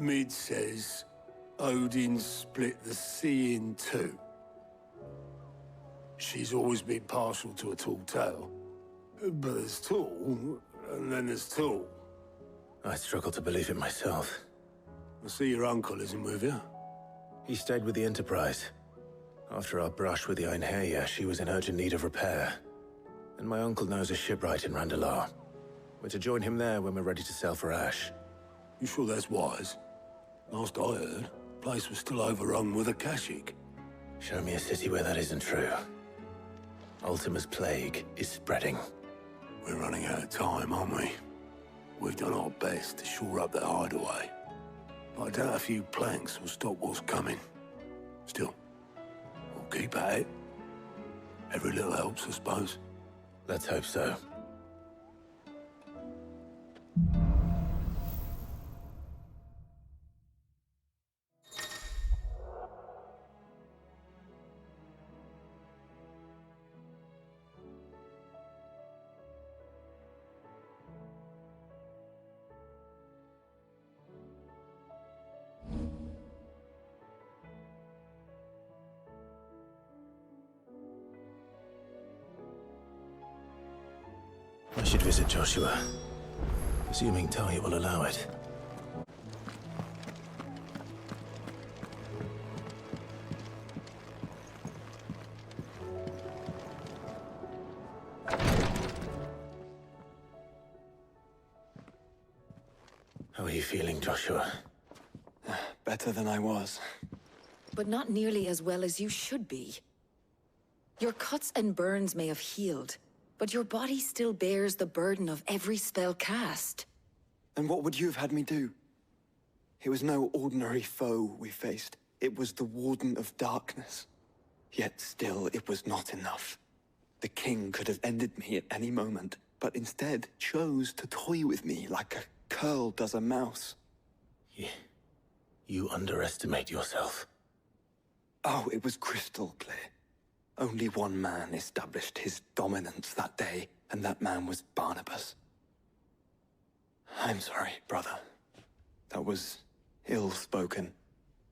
Mid says Odin split the sea in two. She's always been partial to a tall tale. But there's tall, and then there's tall. I struggle to believe it myself. I see your uncle isn't with you. He stayed with the Enterprise. After our brush with the ᶜᵒᵐᵏ, she was in urgent need of repair. And my uncle knows a shipwright in Randalar. We're to join him there when we're ready to sail for Ash. You sure that's wise? Last I heard, the place was still overrun with Akashic. Show me a city where that isn't true. Ultima's plague is spreading. We're running out of time, aren't we? We've done our best to shore up that hideaway. But I doubt a few planks will stop what's coming. Still, we'll keep at it. Every little helps, I suppose. Let's hope so. I should visit Joshua, assuming Talia will allow it. How are you feeling, Joshua? Better than I was. But not nearly as well as you should be. Your cuts and burns may have healed, but your body still bears the burden of every spell cast. And what would you have had me do? It was no ordinary foe we faced. It was the Warden of Darkness. Yet still, it was not enough. The king could have ended me at any moment, but instead chose to toy with me like a curl does a mouse. You underestimate yourself. Oh, it was crystal clear. Only one man established his dominance that day, and that man was Barnabas. I'm sorry, brother. That was ill-spoken.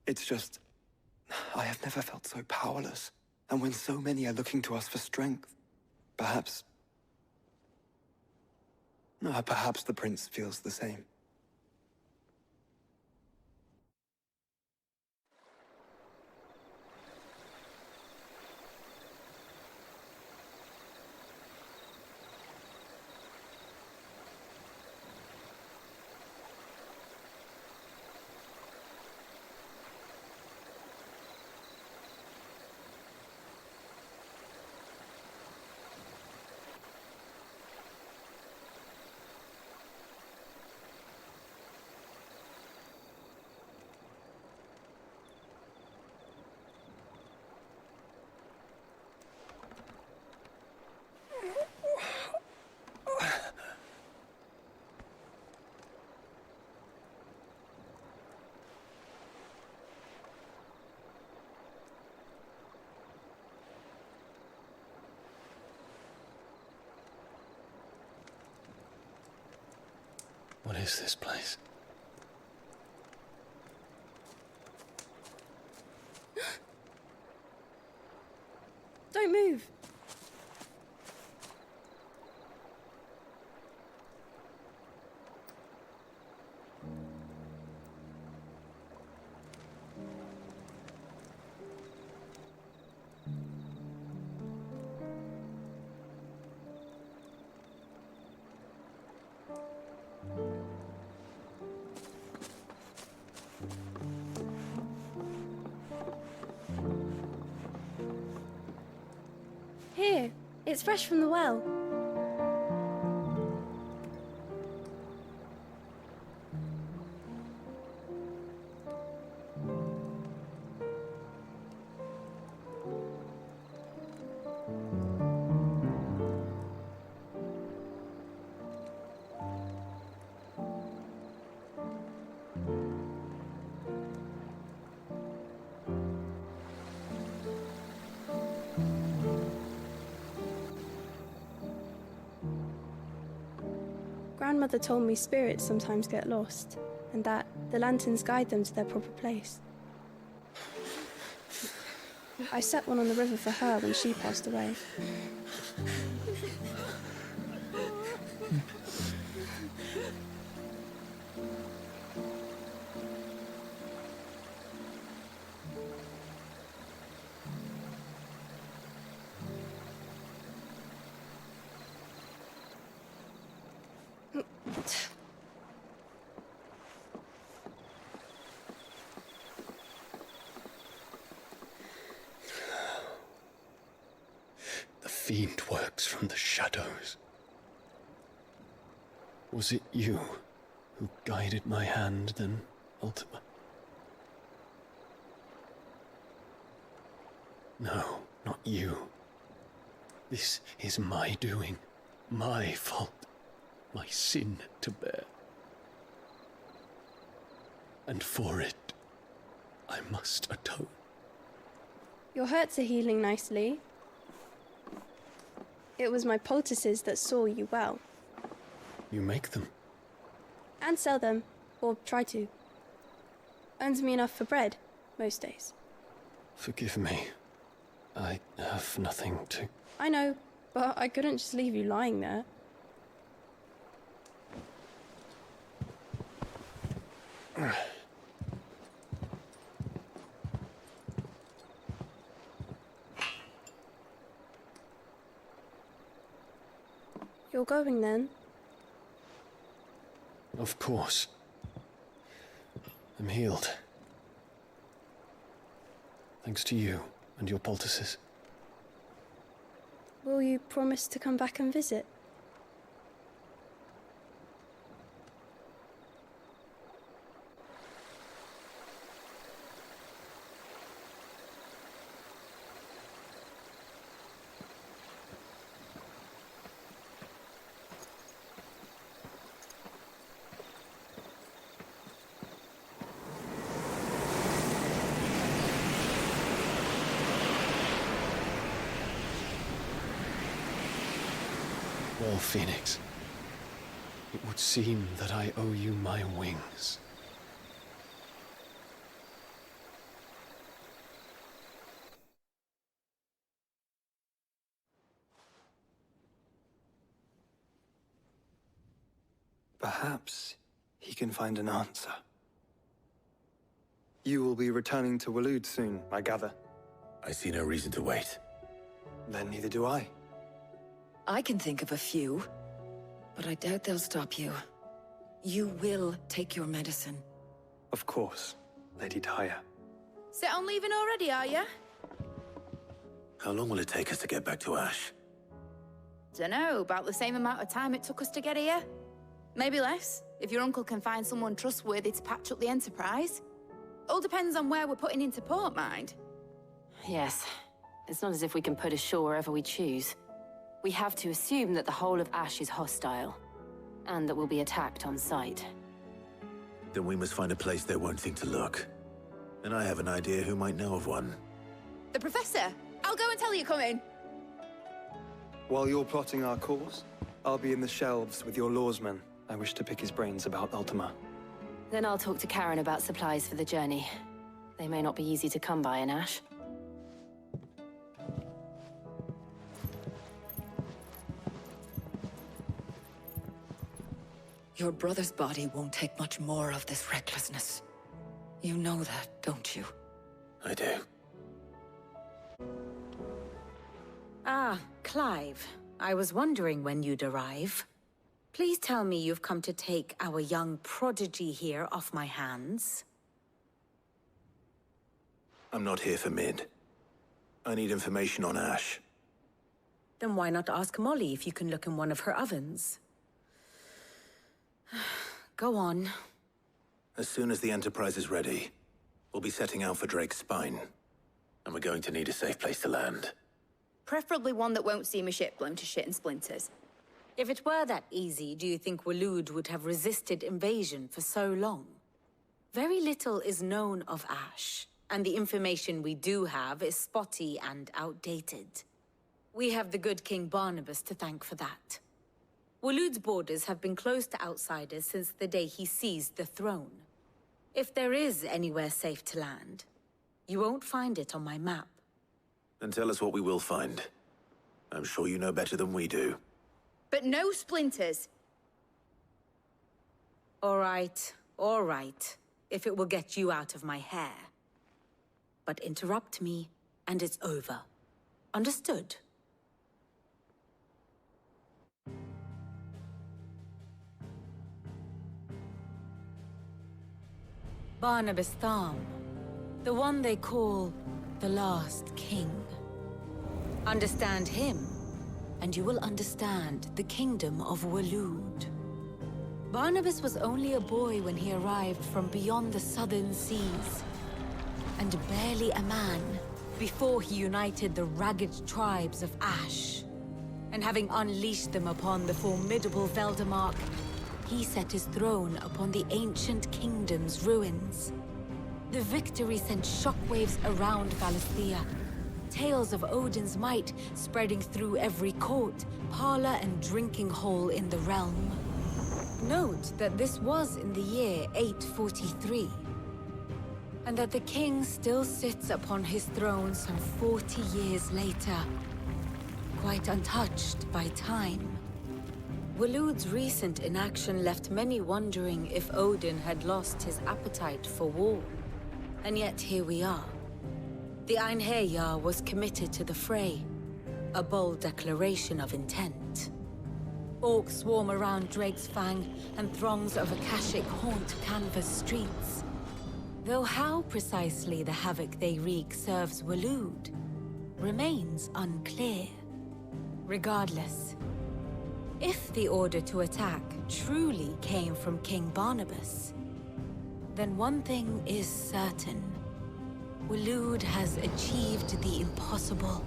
It's just, I have never felt so powerless. And when so many are looking to us for strength, perhaps the prince feels the same. What is this place? Don't move. Here, it's fresh from the well. Grandmother told me spirits sometimes get lost, and that The lanterns guide them to their proper place. I set one on the river for her when she passed away. The fiend works from the shadows. Was it you who guided my hand then, Ultima? No, not you. This is my doing, my fault, my sin to bear. And for it, I must atone. Your hurts are healing nicely. It was my poultices that saw you well. You make them? And sell them, or try to. Earns me enough for bread, most days. Forgive me. I have nothing to... I know, but I couldn't just leave you lying there. You're going then? Of course. I'm healed. Thanks to you and your poultices. Will you promise to come back and visit? Well, Phoenix, it would seem that I owe you my wings. Perhaps he can find an answer. You will be returning to ᶜᵒᵐᵐᵏ soon, I gather. I see no reason to wait. Then neither do I. I can think of a few, but I doubt they'll stop you. You will take your medicine. Of course, Lady Tyr. Set on leaving already, are you? How long will it take us to get back to Ash? Dunno, about the same amount of time it took us to get here. Maybe less, if your uncle can find someone trustworthy to patch up the Enterprise. All depends on where we're putting into port, mind. Yes. It's not as if we can put ashore wherever we choose. We have to assume that the whole of Ash is hostile, and that we'll be attacked on sight. Then we must find a place they won't think to look. And I have an idea who might know of one. The Professor! I'll go and tell you, come in. While you're plotting our course, I'll be in the shelves with your lawsman. I wish to pick his brains about Ultima. Then I'll talk to Karen about supplies for the journey. They may not be easy to come by in Ash. Your brother's body won't take much more of this recklessness. You know that, don't you? I do. Ah, Clive. I was wondering when you'd arrive. Please tell me you've come to take our young prodigy here off my hands. I'm not here for Mid. I need information on Ash. Then why not ask Molly if you can look in one of her ovens? Go on. As soon as the Enterprise is ready, we'll be setting out for Drake's Spine. And we're going to need a safe place to land. Preferably one that won't see my ship blown to shit and splinters. If it were that easy, do you think ᶜᵒᵐᵐ would have resisted invasion for so long? Very little is known of Ash, and the information we do have is spotty and outdated. We have the good King Barnabas to thank for that. ᶜᵒᵐ's borders have been closed to outsiders since the day he seized the throne. If there is anywhere safe to land, you won't find it on my map. Then tell us what we will find. I'm sure you know better than we do. But no splinters. All right, if it will get you out of my hair. But interrupt me, and it's over. Understood? Barnabas Tharm, the one they call the Last King. Understand him, and you will understand the kingdom of Waloed. Barnabas was only a boy when he arrived from beyond the southern seas, and barely a man before he united the ragged tribes of Ash. And having unleashed them upon the formidable Veldamark, he set his throne upon the ancient kingdom's ruins. The victory sent shockwaves around Valisthea, tales of Odin's might spreading through every court, parlor, and drinking hole in the realm. Note that this was in the year 843, and that the king still sits upon his throne some 40 years later, quite untouched by time. Waloed's recent inaction left many wondering if Odin had lost his appetite for war. And yet here we are. The Einherjar was committed to the fray, a bold declaration of intent. Orcs swarm around Drake's Fang, and throngs of Akashic haunt Canva's streets. Though how precisely the havoc they wreak serves Waloed remains unclear. Regardless, if the order to attack truly came from King Barnabas, then one thing is certain. Waloed has achieved the impossible,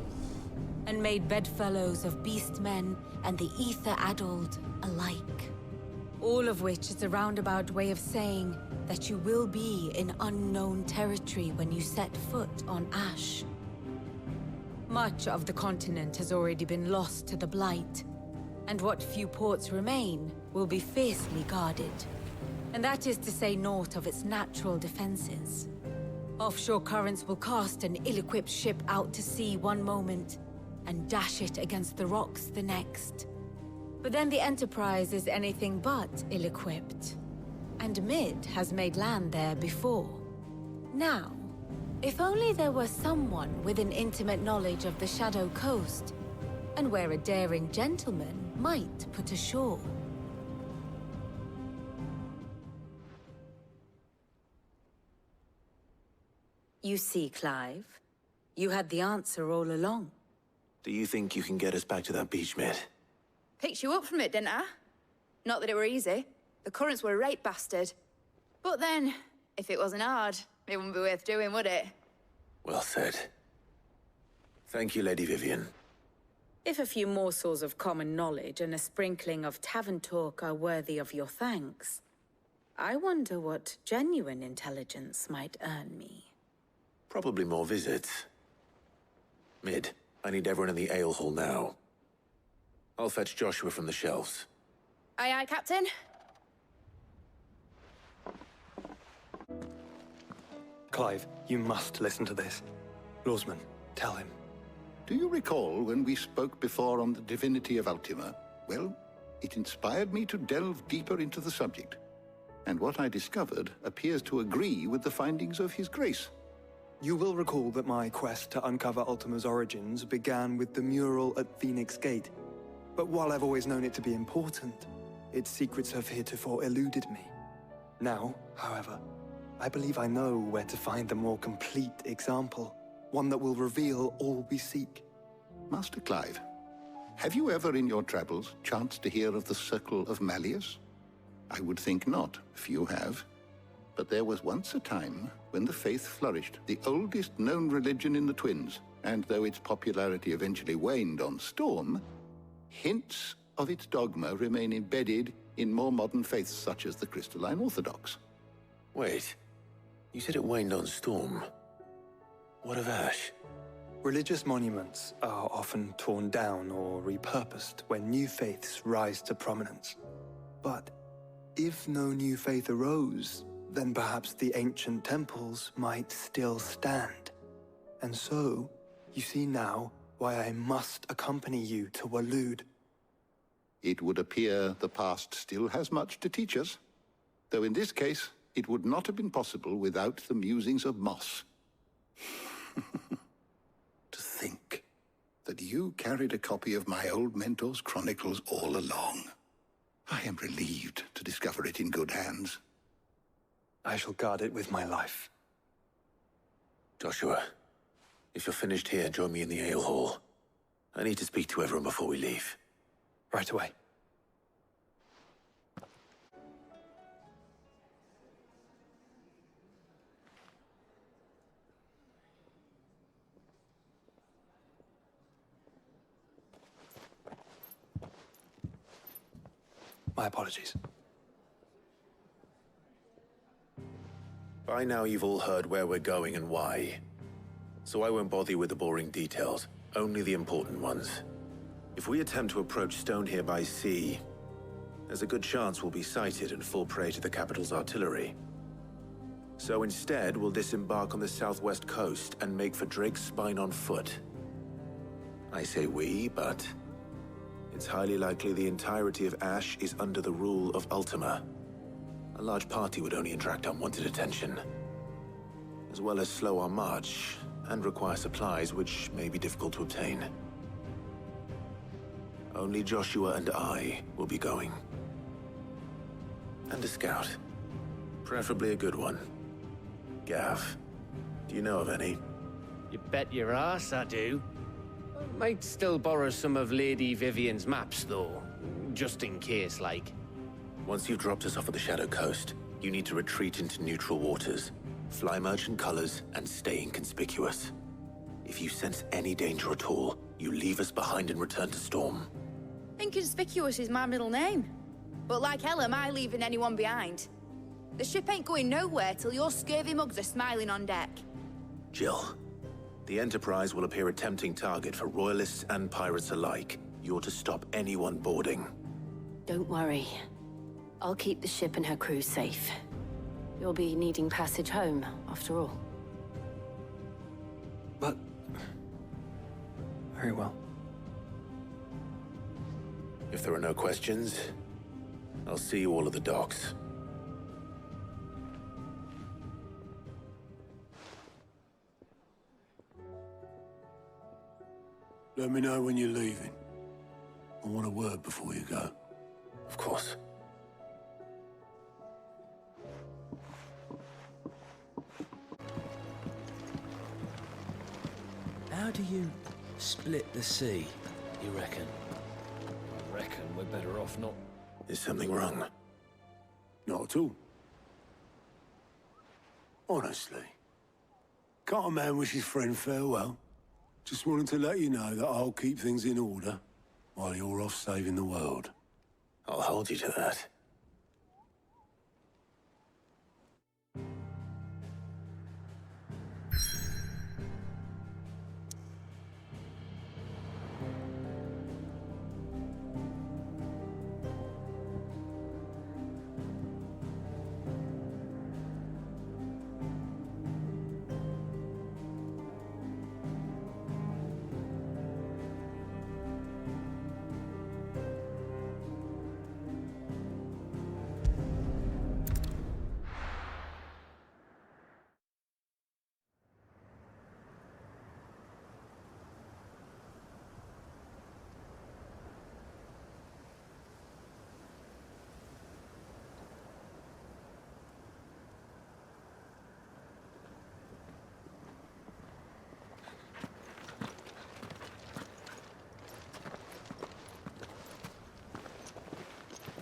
and made bedfellows of beastmen and the ether-addled alike. All of which is a roundabout way of saying that you will be in unknown territory when you set foot on Ash. Much of the continent has already been lost to the Blight, and what few ports remain will be fiercely guarded. And that is to say naught of its natural defenses. Offshore currents will cast an ill-equipped ship out to sea one moment, and dash it against the rocks the next. But then the Enterprise is anything but ill-equipped, and Mid has made land there before. Now, if only there were someone with an intimate knowledge of the Shadow Coast, and where a daring gentleman might put ashore. You see, Clive, you had the answer all along. Do you think you can get us back to that beach, Mid? Picked you up from it, didn't I? Not that it were easy. The currents were a right bastard. But then, if it wasn't hard, it wouldn't be worth doing, would it? Well said. Thank you, Lady Vivian. If a few morsels of common knowledge and a sprinkling of tavern talk are worthy of your thanks, I wonder what genuine intelligence might earn me. Probably more visits. Mid, I need everyone in the ale hall now. I'll fetch Joshua from the shelves. Aye, aye, Captain. Clive, you must listen to this. Lawsman, tell him. Do you recall when we spoke before on the divinity of Ultima? Well, it inspired me to delve deeper into the subject. And what I discovered appears to agree with the findings of His Grace. You will recall that my quest to uncover Ultima's origins began with the mural at Phoenix Gate. But while I've always known it to be important, its secrets have heretofore eluded me. Now, however, I believe I know where to find the more complete example, one that will reveal all we seek. Master Clive, have you ever in your travels chanced to hear of the Circle of Malleus? I would think not, if you have. But there was once a time when the faith flourished, the oldest known religion in the Twins, and though its popularity eventually waned on Storm, hints of its dogma remain embedded in more modern faiths such as the Crystalline Orthodox. Wait, you said it waned on Storm. What of Ash? Religious monuments are often torn down or repurposed when new faiths rise to prominence. But if no new faith arose, then perhaps the ancient temples might still stand. And so, you see now why I must accompany you to Waloed. It would appear the past still has much to teach us, though in this case, it would not have been possible without the musings of Moss. To think that you carried a copy of my old mentor's chronicles all along. I am relieved to discover it in good hands. I shall guard it with my life. Joshua, if you're finished here, join me in the ale hall. I need to speak to everyone before we leave. Right away. My apologies. By now you've all heard where we're going and why. So I won't bother you with the boring details, only the important ones. If we attempt to approach Stone here by sea, there's a good chance we'll be sighted and fall prey to the capital's artillery. So instead, we'll disembark on the southwest coast and make for Drake's Spine on foot. I say we, but it's highly likely the entirety of Ash is under the rule of Ultima. A large party would only attract unwanted attention, as well as slow our march and require supplies which may be difficult to obtain. Only Joshua and I will be going. And a scout. Preferably a good one. Gav, do you know of any? You bet your ass I do. Might still borrow some of Lady Vivian's maps, though. Just in case, like. Once you've dropped us off at the Shadow Coast, you need to retreat into neutral waters, fly merchant colors, and stay inconspicuous. If you sense any danger at all, you leave us behind and return to Storm. Inconspicuous is my middle name. But like hell am I leaving anyone behind. The ship ain't going nowhere till your scurvy mugs are smiling on deck. Jill, the Enterprise will appear a tempting target for royalists and pirates alike. You're to stop anyone boarding. Don't worry. I'll keep the ship and her crew safe. You'll be needing passage home, after all. But... very well. If there are no questions, I'll see you all at the docks. Let me know when you're leaving. I want a word before you go. Of course. How do you split the sea, you reckon? I reckon we're better off not... Is something wrong? Not at all. Honestly. Can't a man wish his friend farewell? Just wanted to let you know that I'll keep things in order while you're off saving the world. I'll hold you to that.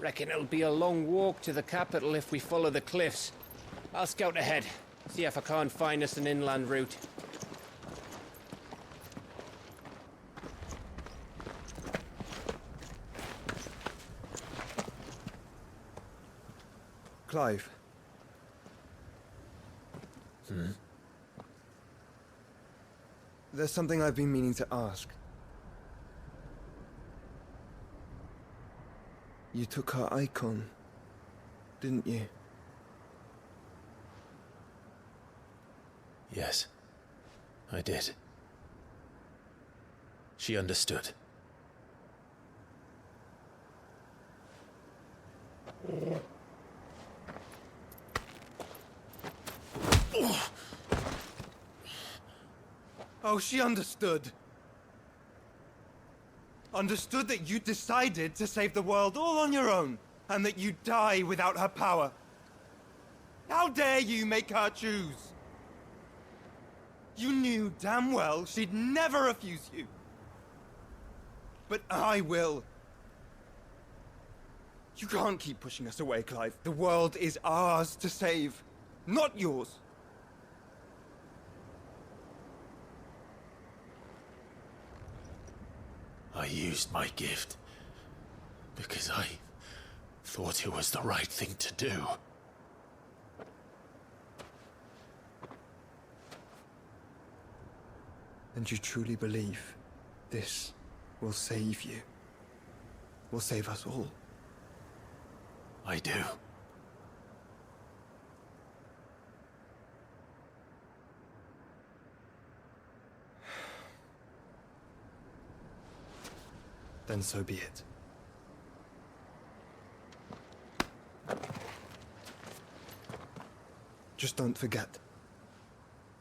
Reckon it'll be a long walk to the capital if we follow the cliffs. I'll scout ahead, see if I can't find us an inland route. Clive. There's something I've been meaning to ask. You took her icon, didn't you? Yes, I did. She understood. Oh, she understood. Understood that you decided to save the world all on your own, and that you'd die without her power. How dare you make her choose? You knew damn well she'd never refuse you. But I will. You can't keep pushing us away, Clive. The world is ours to save, not yours. I used my gift because I thought it was the right thing to do. And you truly believe this will save you? Will save us all? I do. Then so be it. Just don't forget,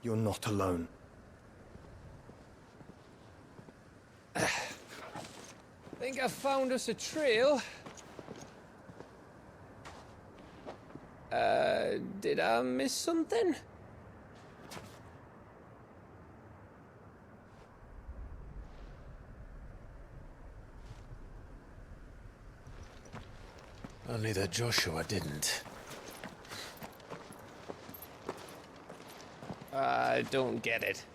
you're not alone. Think I found us a trail. Did I miss something? Only that Joshua didn't. I don't get it.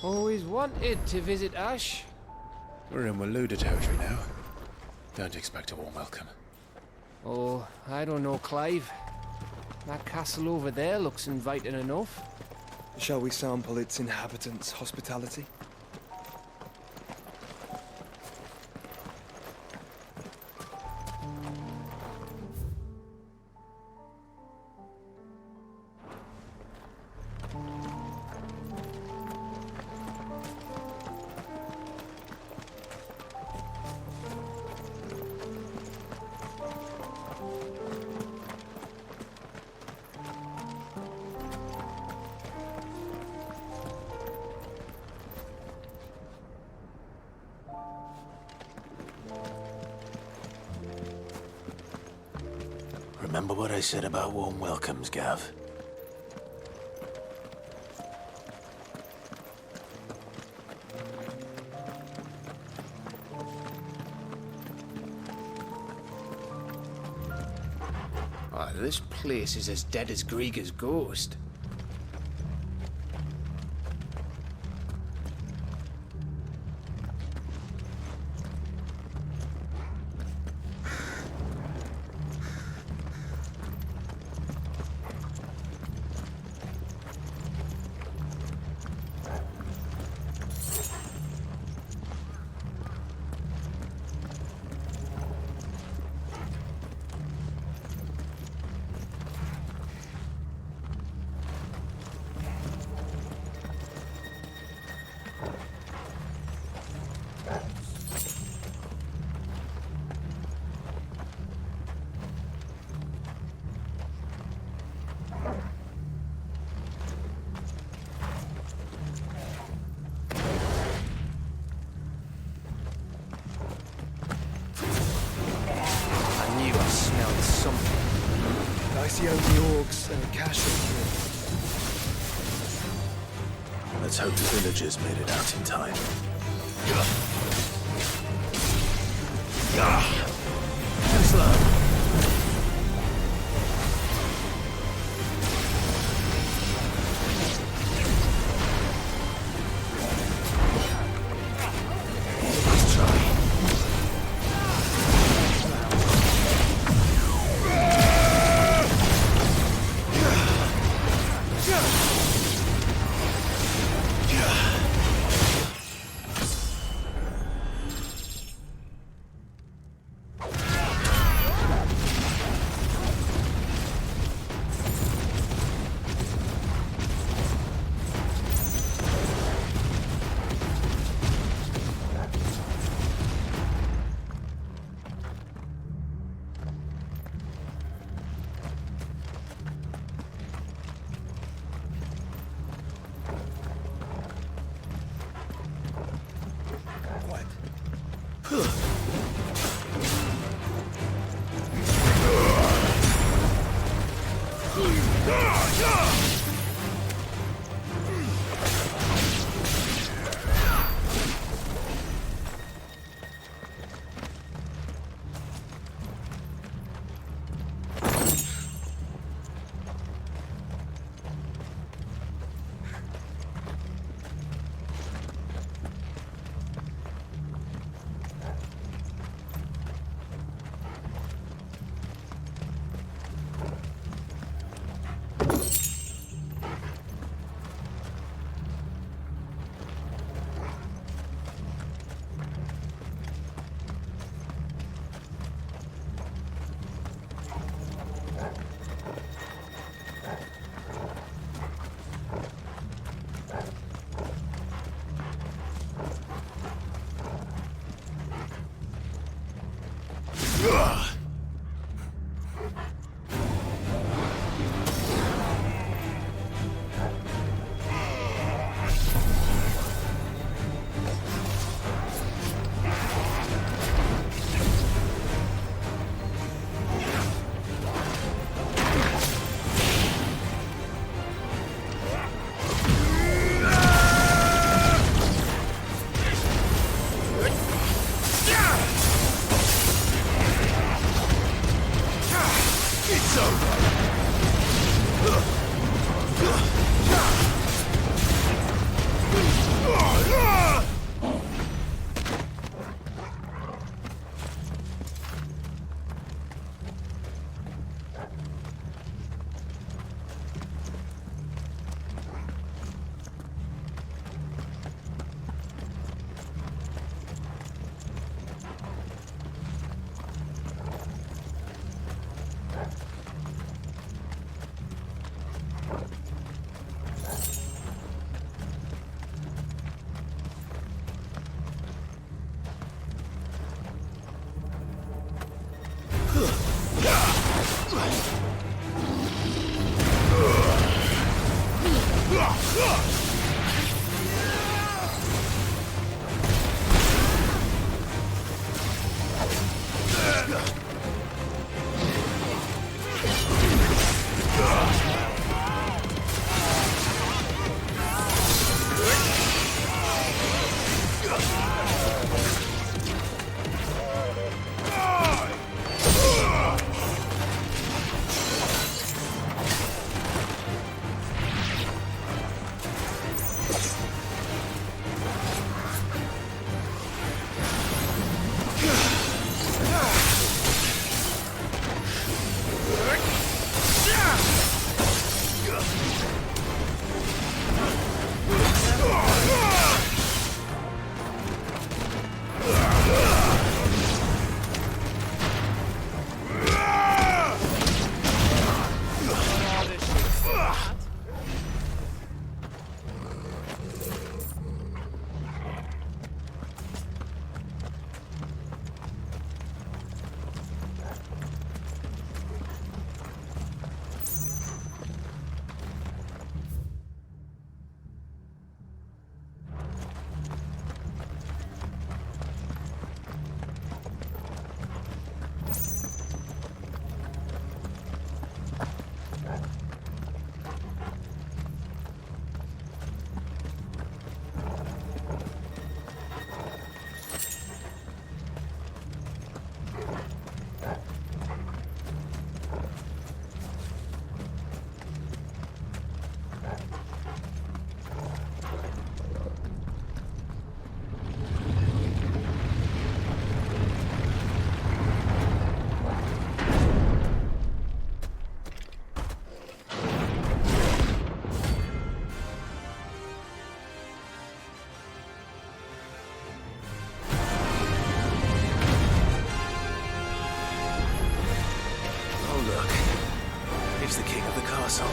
Always wanted to visit Ash. We're in ᶜᵒᵐᵐᵏ territory now. Don't expect a warm welcome. Oh, I don't know, Clive. That castle over there looks inviting enough. Shall we sample its inhabitants' hospitality? Remember what I said about warm welcomes, Gav? Oh, this place is as dead as Grieger's ghost. I see only orcs and casual. Let's hope the villagers made it out in time. Too slow. Let's try. He's the king of the castle.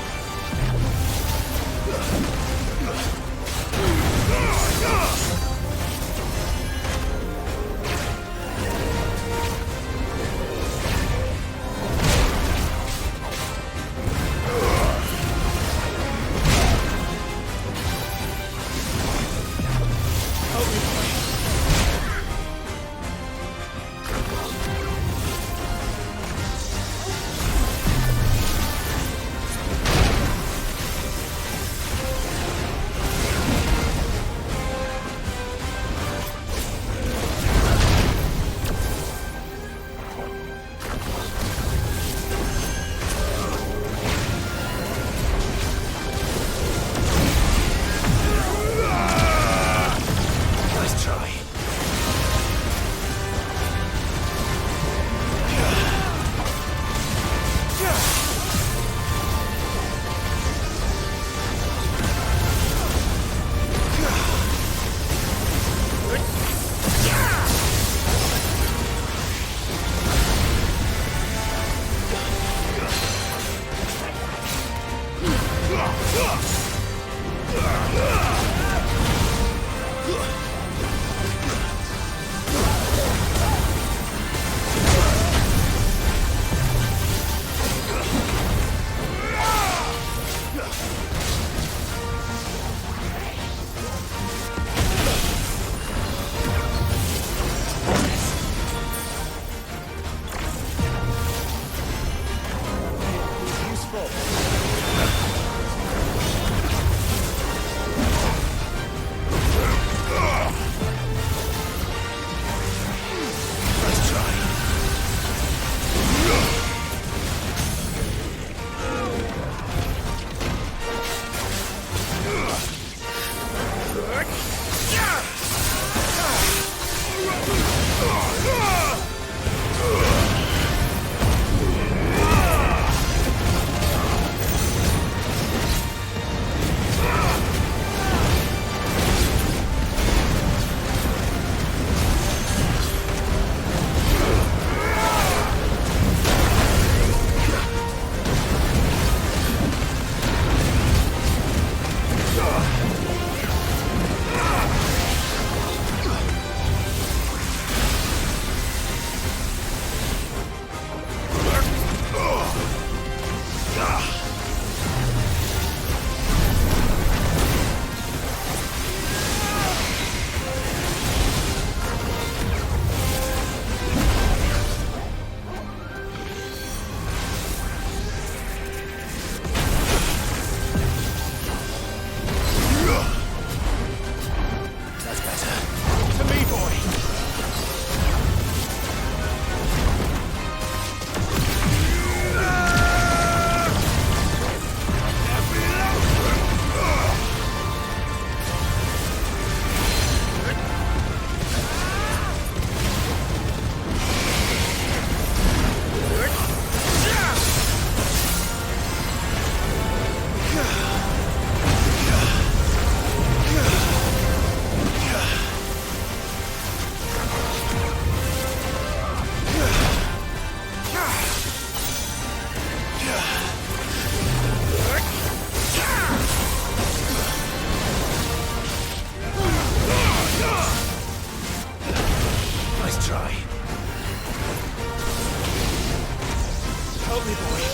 Help me, boy.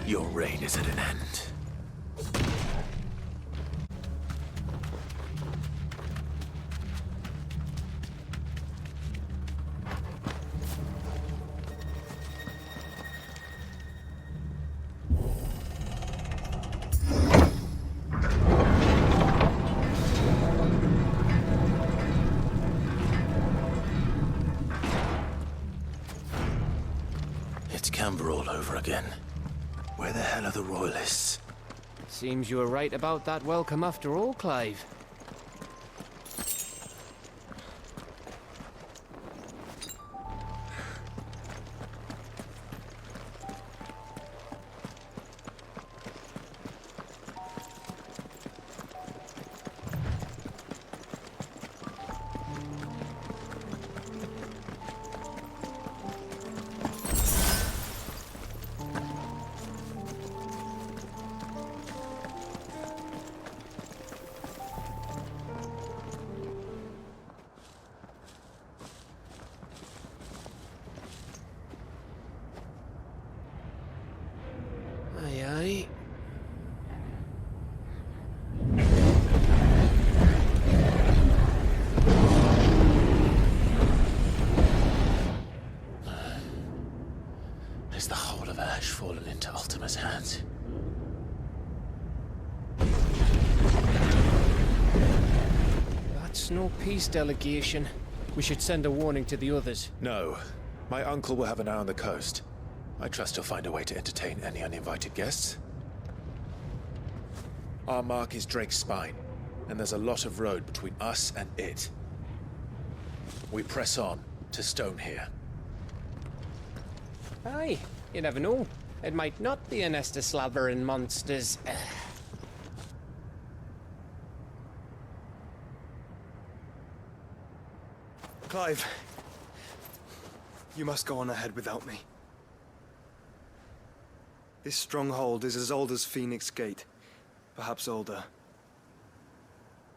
Your reign is at an end. It's Camber all over again. Where the hell are the Royalists? Seems you were right about that welcome after all, Clive. Aye, aye. of ash fallen into Ultima's hands. That's no peace delegation. We should send a warning to the others. No. My uncle will have an eye on the coast. I trust he'll find a way to entertain any uninvited guests. Our mark is Drake's Spine, and there's a lot of road between us and it. We press on to Stone here. Aye, you never know. It might not be a nest of slathering monsters. Clive, you must go on ahead without me. This stronghold is as old as Phoenix Gate, perhaps older.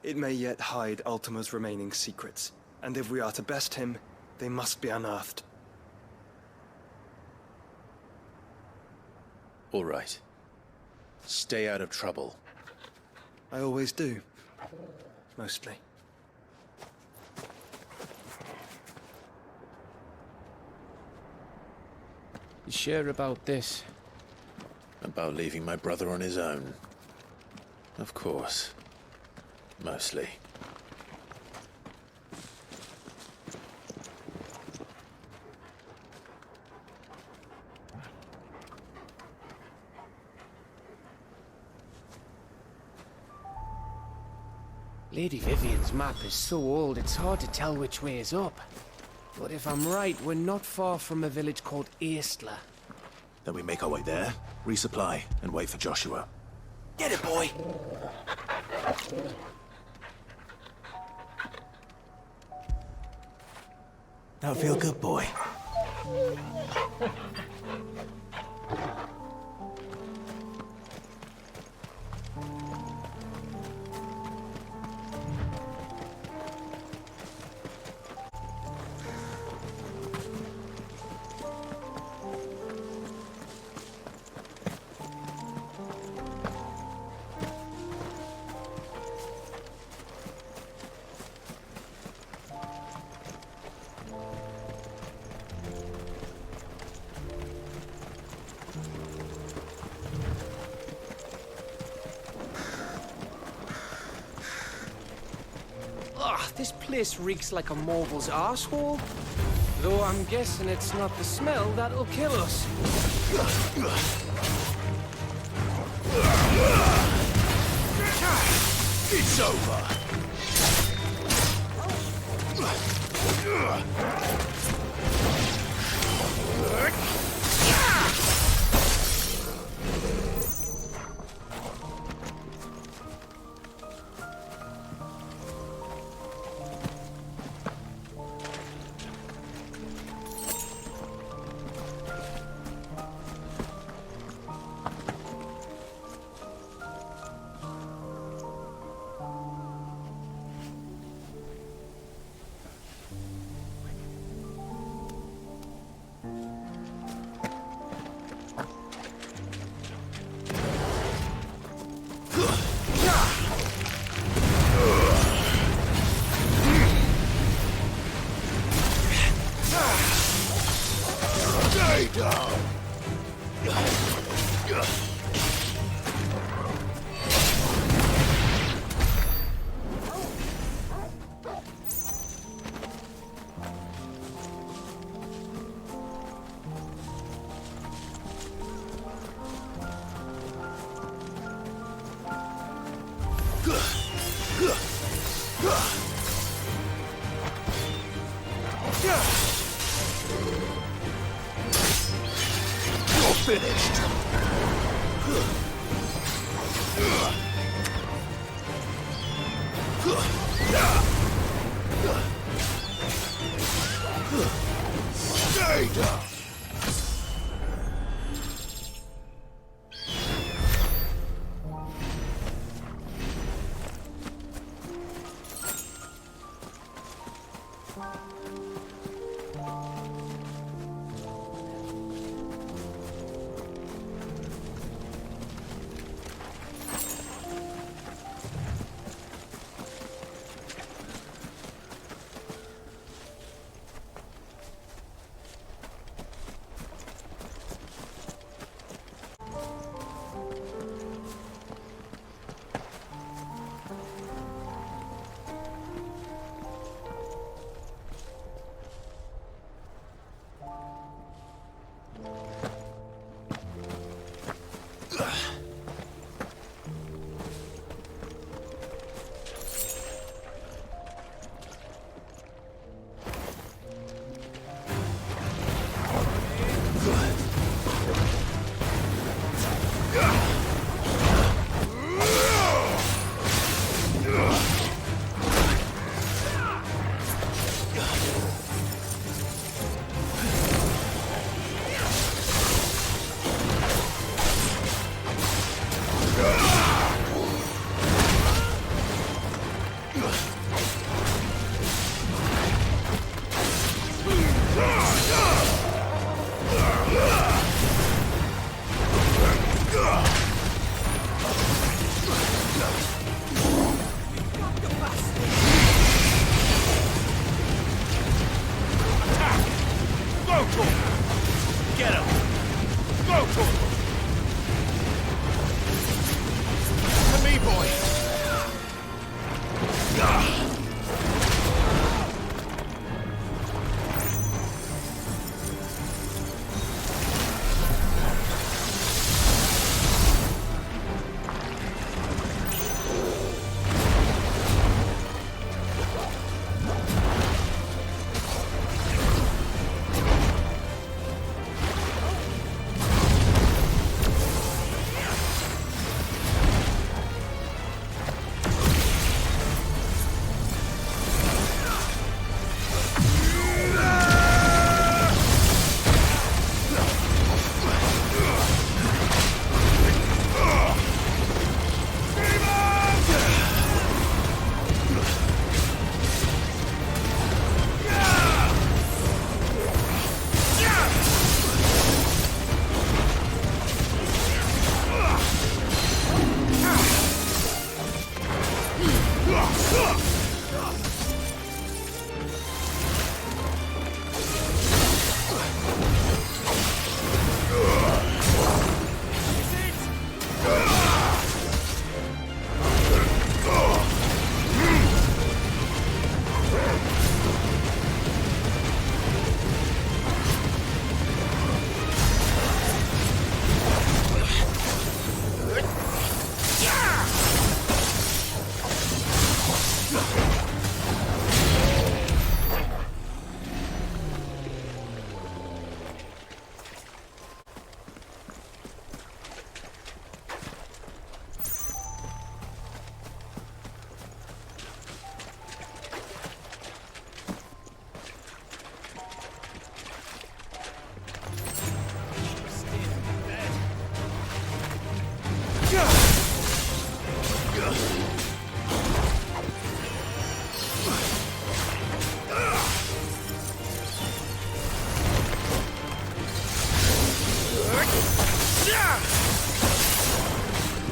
It may yet hide Ultima's remaining secrets, and if we are to best him, they must be unearthed. All right. Stay out of trouble. I always do. Mostly. You sure about this? About leaving my brother on his own? Of course. Mostly. Lady Vivian's map is so old it's hard to tell which way is up. But if I'm right, we're not far from a village called ᶜᵒᵐᵐᵏ. Then we make our way there, resupply, and wait for Joshua. Get it, boy! That'll feel good, boy. This place reeks like a Mogul's arsehole. Though I'm guessing it's not the smell that'll kill us. It's over! Finished. Stay down. Go, Torgal! Get him! Go, Torgal! To me, boy!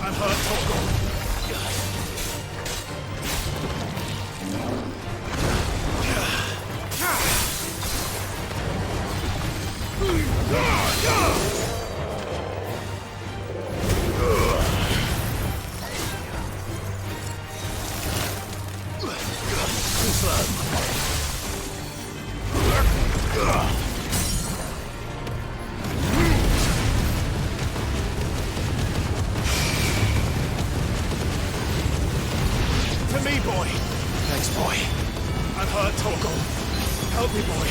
I'm hurt, Torgal. To me, boy. Thanks, boy. I'm hurt, Torgal. Help me, boy.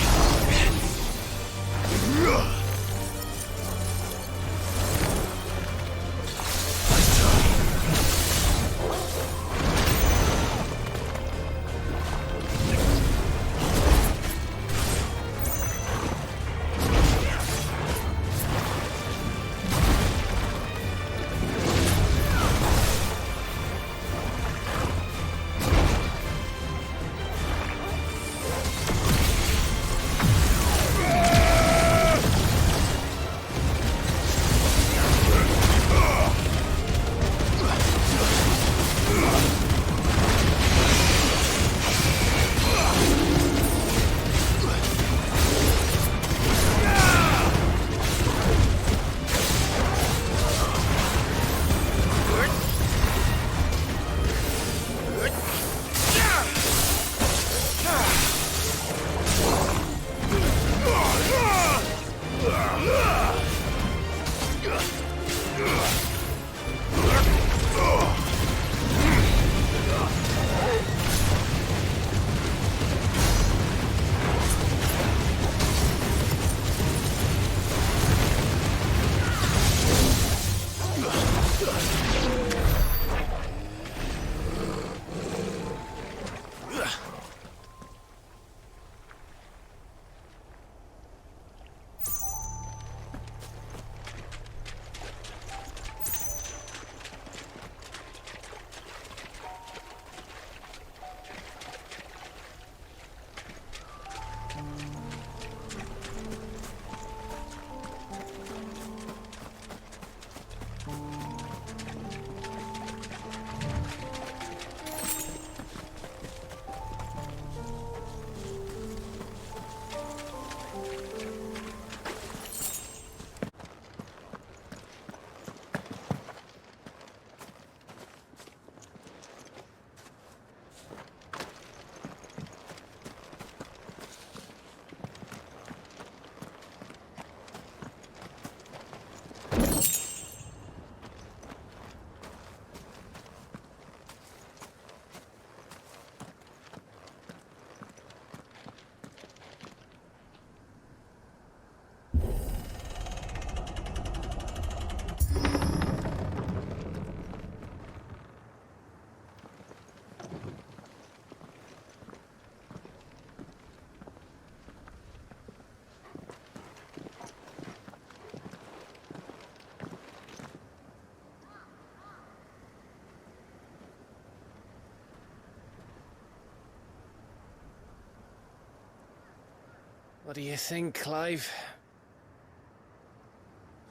What do you think, Clive?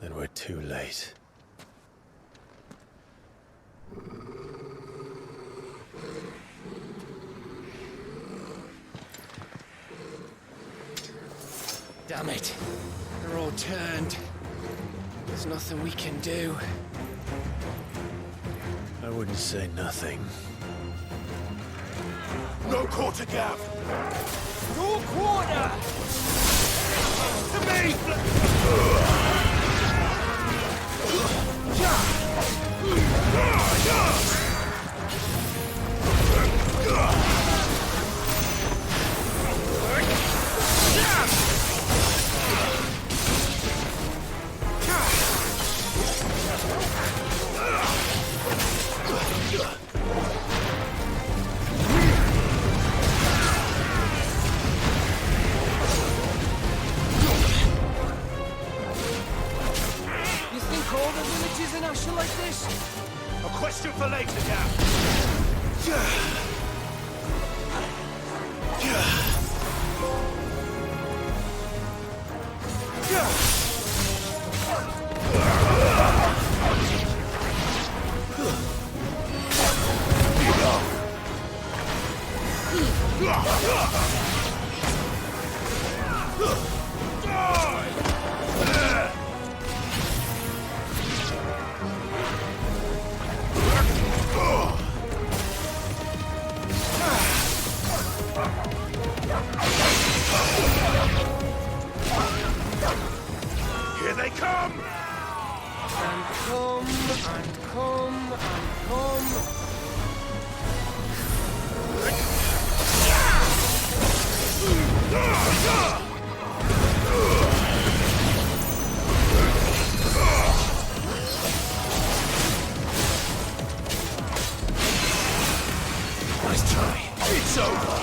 Then we're too late. Damn it. They're all turned. There's nothing we can do. I wouldn't say nothing. No quarter gap! No quarter! To me! In action like this? A question for later, Gap. Here they come! And come, and come, and come. Nice try. It's over.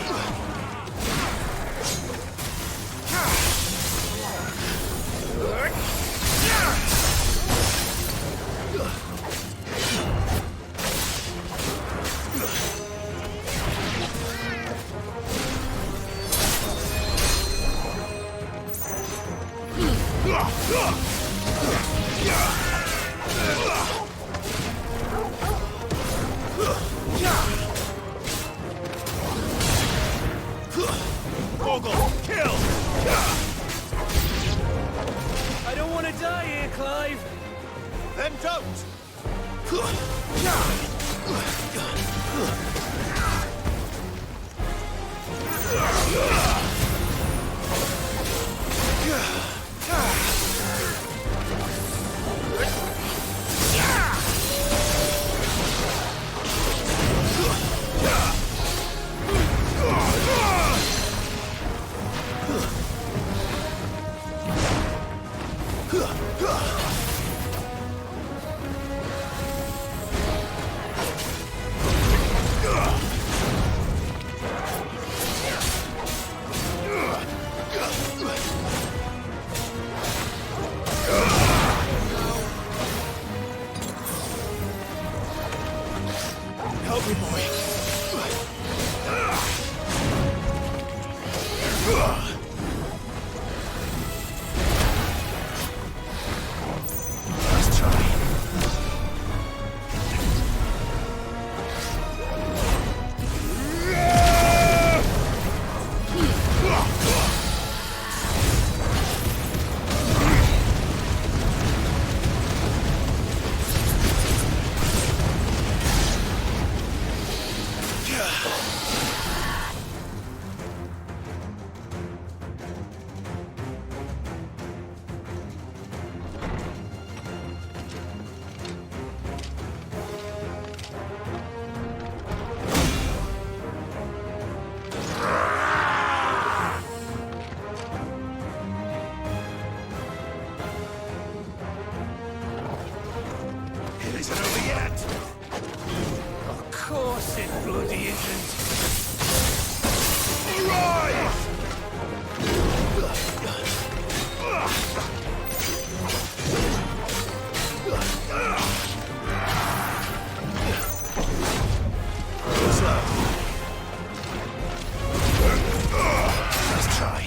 Bogle, kill! I don't want to die here, Clive. Then don't! Help me, boy. Let's try. It isn't over yet. Of course it bloody isn't. Arise! Let's try.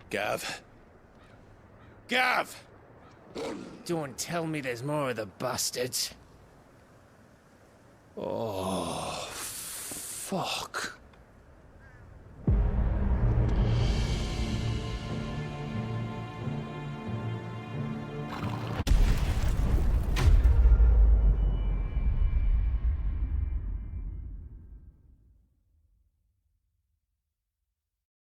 Gav. Gav! Don't tell me there's more of the bastards. Oh, fuck.